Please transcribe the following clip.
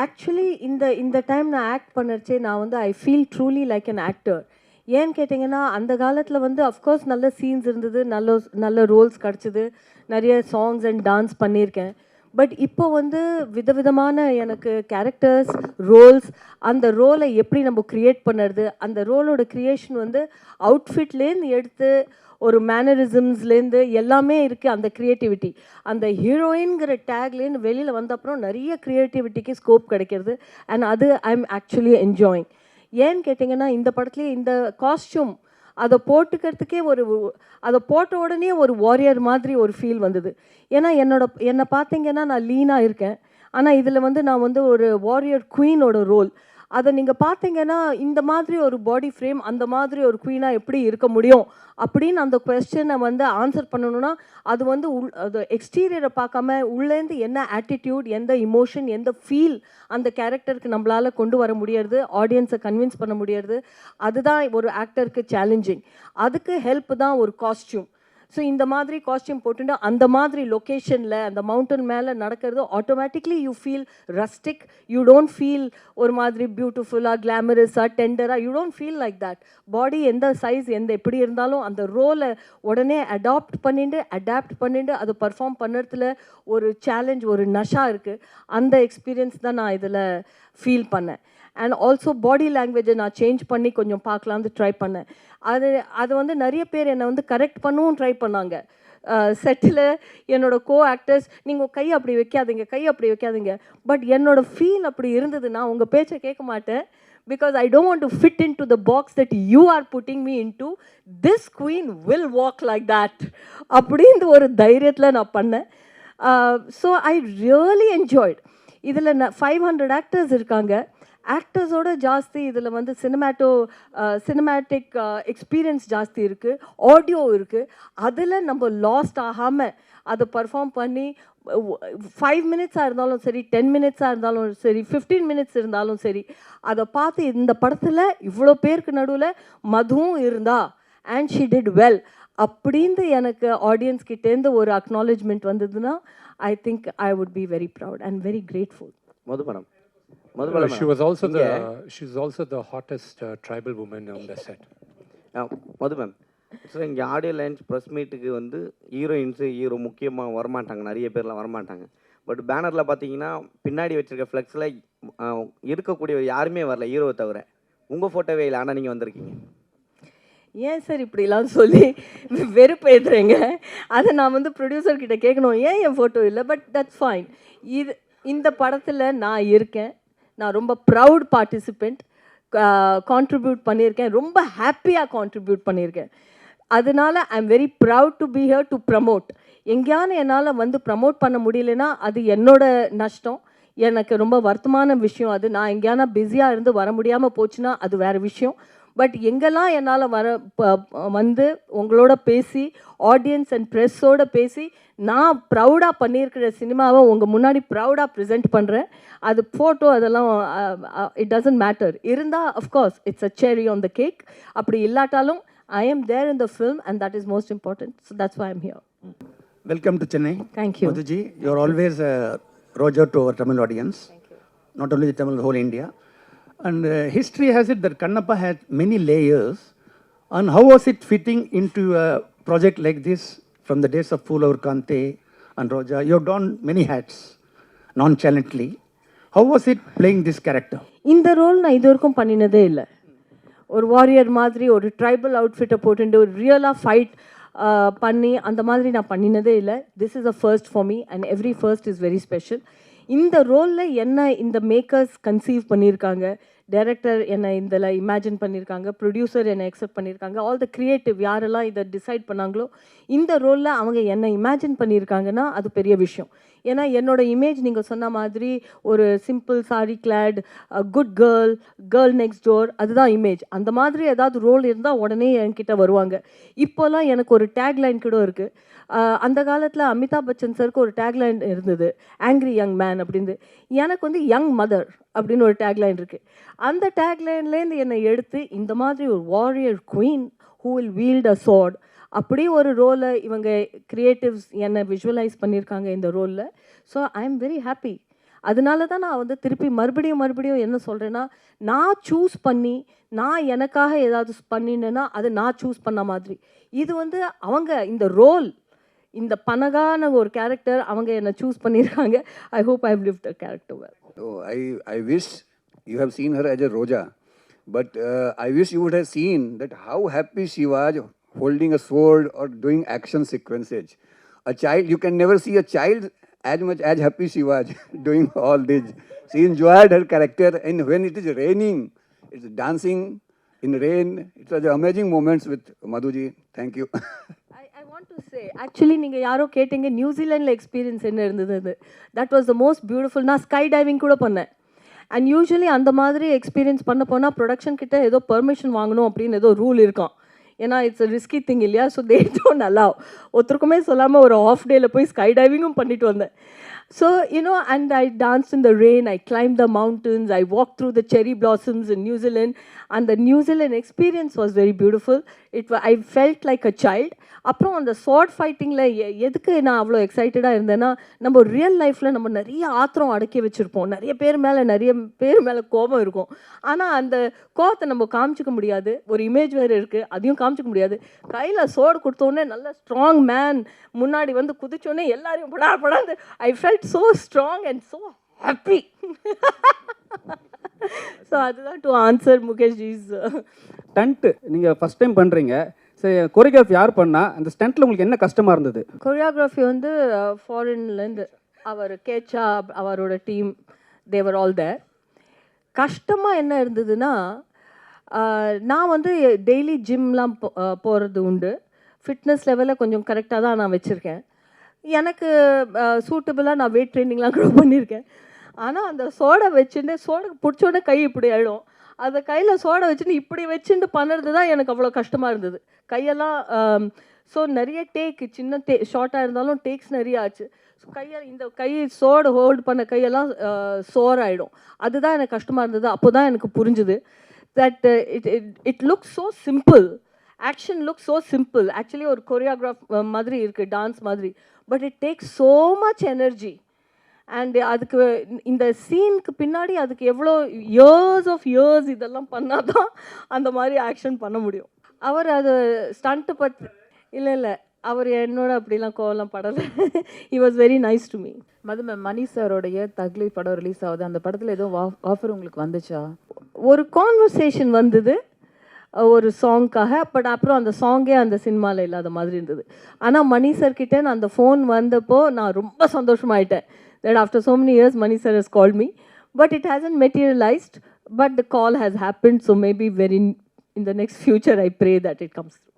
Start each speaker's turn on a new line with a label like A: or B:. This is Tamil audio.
A: ஆக்சுவலி இந்த டைம் நான் ஆக்ட் பண்ணச்சே நான் வந்து I feel truly like an actor. ஏன்னு கேட்டிங்கன்னா, அந்த காலத்தில் வந்து அஃப்கோர்ஸ் நல்ல சீன்ஸ் இருந்தது, நல்ல நல்ல ரோல்ஸ் கிடச்சிது, நிறைய சாங்ஸ் அண்ட் டான்ஸ் பண்ணியிருக்கேன். பட் இப்போ வந்து விதவிதமான எனக்கு கேரக்டர்ஸ், ரோல்ஸ், அந்த ரோலை எப்படி நம்ம க்ரியேட் பண்ணுறது, அந்த ரோலோட க்ரியேஷன் வந்து அவுட்ஃபிட்லேருந்து எடுத்து ஒரு மேனரிசம்ஸ்லேருந்து எல்லாமே இருக்குது அந்த க்ரியேட்டிவிட்டி. அந்த ஹீரோயின்கிற டேக்லேருந்து வெளியில் வந்த அப்புறம் நிறைய க்ரியேட்டிவிட்டிக்கு ஸ்கோப் கிடைக்கிறது. அண்ட் அது ஐ எம் ஆக்சுவலி என்ஜாயிங். ஏன்னு கேட்டிங்கன்னா, இந்த படத்துலேயே இந்த காஸ்ட்யூம் அதை போட்டுக்கிறதுக்கே அதை போட்ட உடனே ஒரு வாரியர் மாதிரி ஒரு ஃபீல் வந்தது. ஏன்னா என்னை பார்த்தீங்கன்னா நான் லீனாக இருக்கேன். ஆனால் இதில் வந்து நான் வந்து ஒரு வாரியர் குவீனோட ரோல். அதை நீங்கள் பார்த்தீங்கன்னா இந்த மாதிரி ஒரு பாடி ஃப்ரேம், அந்த மாதிரி ஒரு குவீனாக எப்படி இருக்க முடியும் அப்படின்னு அந்த கொஸ்டினை வந்து ஆன்சர் பண்ணணும்னா, அது வந்து அது எக்ஸ்டீரியரை பார்க்காம உள்ளேருந்து என்ன ஆட்டிடியூட், எந்த இமோஷன், எந்த ஃபீல் அந்த கேரக்டருக்கு நம்மளால் கொண்டு வர முடியாது, ஆடியன்ஸை கன்வின்ஸ் பண்ண முடியாது. அதுதான் ஒரு ஆக்டருக்கு சேலஞ்சிங். அதுக்கு ஹெல்ப் தான் ஒரு காஸ்ட்யூம். ஸோ இந்த மாதிரி காஸ்ட்யூம் போட்டுட்டு அந்த மாதிரி லொக்கேஷனில் அந்த மவுண்டன் மேலே நடக்கிறது automatically you feel rustic. You don't feel ஒரு மாதிரி பியூட்டிஃபுல்லாக, கிளாமரஸாக, டெண்டராக. You don't feel like that. Body எந்த சைஸ் எப்படி இருந்தாலும் அந்த ரோலை உடனே அடாப்ட் பண்ணிட்டு அதை பர்ஃபார்ம் பண்ணுறதுல ஒரு சேலஞ்ச், ஒரு நஷா இருக்குது. அந்த எக்ஸ்பீரியன்ஸ் தான் நான் இதில் ஃபீல் பண்ணேன். அண்ட் ஆல்சோ பாடி லாங்குவேஜை நான் சேஞ்ச் பண்ணி கொஞ்சம் பார்க்கலான்னு ட்ரை பண்ணேன். அது வந்து நிறைய பேர் என்னை வந்து கரெக்ட் பண்ணவும் ட்ரை பண்ணாங்க. செட்டில் என்னோடய கோ ஆக்டர்ஸ், நீங்கள் கை அப்படி வைக்காதீங்க. பட் என்னோடய ஃபீல் அப்படி இருந்தது. நான் உங்கள் பேச்சை கேட்க மாட்டேன். Because I don't want to fit into the box that you are putting me into. This queen will walk like that. அப்படின்ற ஒரு தைரியத்தில் நான் பண்ணேன். So I really enjoyed. இதில் 500 ஆக்டர்ஸ் இருக்காங்க. ஆக்டர்ஸோட ஜாஸ்தி இதில் வந்து சினிமேட்டிக் எக்ஸ்பீரியன்ஸ் ஜாஸ்தி இருக்குது, ஆடியோ இருக்குது. அதில் நம்ம லாஸ்ட் ஆகாமல் அதை பர்ஃபார்ம் பண்ணி 5 மினிட்ஸாக இருந்தாலும் சரி, 10 மினிட்ஸாக இருந்தாலும் சரி, 15 மினிட்ஸ் இருந்தாலும் சரி, அதை பார்த்து இந்த படத்தில் இவ்வளோ பேருக்கு நடுவில் மதுவும் இருந்தா அண்ட் ஷி டிட் வெல் அப்படின்னு எனக்கு ஆடியன்ஸ் கிட்டேருந்து ஒரு அக்னாலேஜ்மெண்ட் வந்ததுன்னா I think I would be very proud and very grateful.
B: மதுபனம்.
C: She was also the hottest tribal woman on the set.
B: Madhuban, so இங்கே ஆடியோ லைன்ஸ் ப்ரெஸ் மீட்டுக்கு வந்து ஹீரோ முக்கியமாக வரமாட்டாங்க, நிறைய பேர்லாம் வரமாட்டாங்க. பட் பேனரில் பார்த்தீங்கன்னா பின்னாடி வச்சுருக்க ஃப்ளெக்ஸில் இருக்கக்கூடிய யாருமே வரல, ஹீரோவை தவிர. உங்கள் ஃபோட்டோவே இல்லை, ஆனால் நீங்கள் வந்திருக்கீங்க.
A: ஏன் சார் இப்படிலாம் சொல்லி வெறுப்பேற்றுறீங்க? அதை நான் வந்து ப்ரொடியூசர்கிட்ட கேட்கணும், ஏன் என் ஃபோட்டோ இல்லை? But that's fine. இந்த படத்தில் நான் இருக்கேன். நான் ரொம்ப ப்ரவுட் பார்ட்டிசிபெண்ட். கான்ட்ரிபியூட் பண்ணியிருக்கேன், ரொம்ப ஹாப்பியாக கான்ட்ரிபியூட் பண்ணியிருக்கேன். அதனால I am very proud to be here to promote. எங்கேயான என்னால் வந்து ப்ரமோட் பண்ண முடியலன்னா அது என்னோட நஷ்டம், எனக்கு ரொம்ப வருத்தமான விஷயம். அது நான் எங்கேயானா பிஸியாக இருந்து வர முடியாமல் போச்சுன்னா அது வேறு விஷயம். பட் எங்கெல்லாம் என்னால் வந்து உங்களோட பேசி, ஆடியன்ஸ் அண்ட் ப்ரெஸ்ஸோடு பேசி நான் ப்ரௌடாக பண்ணியிருக்கிற சினிமாவை உங்கள் முன்னாடி ப்ரௌடாக ப்ரெசென்ட் பண்ணுறேன். அது ஃபோட்டோ அதெல்லாம் இட் டசன்ட் மேட்டர். இருந்தால் அஃப்கோர்ஸ் இட்ஸ் அ செரி ஆன் த கேக். அப்படி இல்லாட்டாலும் I am there in the film and that is most important. So that's why I'm here.
D: Welcome to Chennai.
A: Thank you.
D: Madhuji, you're always a Roger to our Tamil audience.
A: Thank you.
D: Not only the Tamil, the whole India. And history has it that Kannappa had many layers. And how was it fitting into a project like this from the days of Pulaur Kante and Roja? You have done many hats nonchalantly. How was it playing this character?
A: இந்த ரோல் நான் இது வரைக்கும் பண்ணினதே இல்லை. ஒரு வாரியர் மாதிரி ஒரு ட்ரைபல் அவுட்ஃபிட்டை போட்டுட்டு ஒரு ரியலாக ஃபைட் பண்ணி அந்த மாதிரி நான் பண்ணினதே இல்லை. This is a first for me and every first is very special. இந்த ரோலில் என்ன இந்த மேக்கர்ஸ் கன்சீவ் பண்ணியிருக்காங்க, டைரக்டர் என்னை இதில் இமேஜின் பண்ணியிருக்காங்க, ப்ரொடியூசர் என்னை அக்செப்ட் பண்ணியிருக்காங்க, ஆல் த க்ரியேட்டிவ் யாரெல்லாம் இதை டிசைட் பண்ணாங்களோ இந்த ரோலில் அவங்க என்னை இமேஜின் பண்ணியிருக்காங்கன்னா அது பெரிய விஷயம். ஏன்னா என்னோடய இமேஜ் நீங்கள் சொன்ன மாதிரி ஒரு simple sari clad, good girl next door, அதுதான் இமேஜ். அந்த மாதிரி ஏதாவது ரோல் இருந்தால் உடனே என்கிட்ட வருவாங்க. இப்போல்லாம் எனக்கு ஒரு டேக்லைன் கூட இருக்குது. அந்த காலத்தில் அமிதாப் பச்சன் சருக்கு ஒரு டேக்லைன் இருந்தது, ஆங்க்ரி யங் மேன் அப்படின்னு. எனக்கு வந்து யங் மதர் அப்படின்னு ஒரு டேக்லைன் இருக்குது. அந்த டேக்லைன்லேருந்து என்னை எடுத்து இந்த மாதிரி ஒரு warrior queen who will wield a sword அப்படி ஒரு ரோலை இவங்க கிரியேட்டிவ்ஸ் என்னை விஷுவலைஸ் பண்ணியிருக்காங்க இந்த ரோலில். So I am very happy. அதனால தான் நான் வந்து திருப்பி மறுபடியும் என்ன சொல்கிறேன்னா, நான் சூஸ் பண்ணி நான் எனக்காக ஏதாவது பண்ணினேன்னா அது நான் சூஸ் பண்ண மாதிரி. இது வந்து அவங்க இந்த ரோல், இந்த பனகான ஒரு கேரக்டர் அவங்க என்ன சூஸ் பண்ணியிருக்காங்க. I hope I have lived the character well.
E: Oh, I wish you have seen her as a Roja, but I wish you would have seen that how happy she was holding a sword or doing action sequences. A child, you can never see a child as much as happy she was doing all this. She enjoyed her character, and when it is raining, it's dancing in rain. It was amazing moments with Madhuji. Thank you.
A: I want to say, actually நீங்கள் யாரோ கேட்டீங்க நியூசிலாண்டில் எக்ஸ்பீரியன்ஸ் என்ன இருந்தது அது. That was the most beautiful. நான் ஸ்கை டைவிங் கூட பண்ணேன். அண்ட் யூஸ்வலி அந்த மாதிரி எக்ஸ்பீரியன்ஸ் பண்ண போனால் ப்ரொடக்ஷன் கிட்ட ஏதோ பெர்மிஷன் வாங்கணும் அப்படின்னு ஏதோ ரூல் இருக்கான். ஏன்னா இட்ஸ் அ ரிஸ்கி திங் இல்லையா. So they don't allow. ஒருத்தருக்குமே சொல்லாமல் ஒரு ஆஃப் டேயில் போய் ஸ்கை டைவிங்கும் பண்ணிட்டு வந்தேன். So, you know, and I danced in the rain, I climbed the mountains, I walked through the cherry blossoms in New Zealand, and the New Zealand experience was very beautiful. I felt like a child. அப்புறம் அந்த ஸ்வாட் ஃபைட்டிங்கில் எதுக்கு நான் அவ்வளோ எக்ஸைட்டடாக இருந்தேன்னா, நம்ம ரியல் லைஃப்பில் நம்ம நிறைய ஆத்திரம் அடக்கி வச்சுருப்போம், நிறைய பேர் மேலே கோபம் இருக்கும். ஆனால் அந்த கோபத்தை நம்ம காமிச்சிக்க முடியாது. ஒரு இமேஜ் வேறு இருக்குது, அதையும் காமிச்சிக்க முடியாது. கையில் சோடு கொடுத்தோடனே நல்ல ஸ்ட்ராங் மேன் முன்னாடி வந்து குதிச்சோடனே எல்லாரையும் படாது. I felt so strong and so happy. So அதுதான் டு ஆன்சர் முகேஷ் ஜீஸ்.
F: ஸ்டண்ட்டு நீங்கள் ஃபஸ்ட் டைம் பண்ணுறீங்க, சரி கொரியோகிராஃபி யார் பண்ணால் அந்த ஸ்டண்ட்டில் உங்களுக்கு என்ன கஷ்டமாக இருந்தது?
A: கொரியோகிராஃபி வந்து ஃபாரின்லேருந்து அவர் கேச்சா அவரோட டீம் தேவர் ஆல் தேர். கஷ்டமாக என்ன இருந்ததுன்னா, நான் வந்து டெய்லி ஜிம்லாம் போகிறது உண்டு. ஃபிட்னஸ் லெவலில் கொஞ்சம் கரெக்டாக தான் நான் வச்சுருக்கேன். எனக்கு சூட்டபுளாக நான் வெயிட் ட்ரைனிங்லாம் கூட பண்ணியிருக்கேன். ஆனால் அந்த சோடை வச்சுட்டு சோடை பிடிச்சோடனே கை இப்படி ஆகிடும். அதை கையில் சோடை வச்சுட்டு இப்படி வச்சுட்டு பண்ணுறது தான் எனக்கு அவ்வளோ கஷ்டமாக இருந்தது. கையெல்லாம் ஸோ நிறைய சின்ன ஷார்ட்டாக இருந்தாலும் டேக்ஸ் நிறைய ஆச்சு. ஸோ இந்த கை சோடை ஹோல்டு பண்ண கையெல்லாம் சோர் ஆகிடும். அதுதான் எனக்கு கஷ்டமாக இருந்தது. அப்போ தான் எனக்கு புரிஞ்சுது that it looks so simple, action looks so simple. Actually ஒரு கொரியோகிராஃப் மாதிரி இருக்குது, டான்ஸ் மாதிரி, but it takes so much energy. And அதுக்கு இந்த சீனுக்கு பின்னாடி அதுக்கு எவ்வளோ இயர்ஸ் இதெல்லாம் பண்ணால் தான் அந்த மாதிரி ஆக்ஷன் பண்ண முடியும். அவர் அது ஸ்டண்ட்டு பற்றி இல்லை அவர் என்னோட அப்படிலாம் கோவலாம் படலை. He was very nice to me.
G: Mani சாரோடைய தக்லி படம் ரிலீஸ் ஆகுது, அந்த படத்தில் எதுவும் ஆஃபர் உங்களுக்கு வந்துச்சா?
A: ஒரு கான்வர்சேஷன் வந்தது ஒரு சாங்க்காக, பட் அப்புறம் அந்த சாங்கே அந்த சினிமாவில் இல்லாத மாதிரி இருந்தது. ஆனால் மணி சார் கிட்டே நான் அந்த ஃபோன் வந்தப்போ நான் ரொம்ப சந்தோஷமாயிட்டேன். That after so many years, Mani sir has called me, but it hasn't materialized. But the call has happened, so maybe in the next future, I pray that it comes through.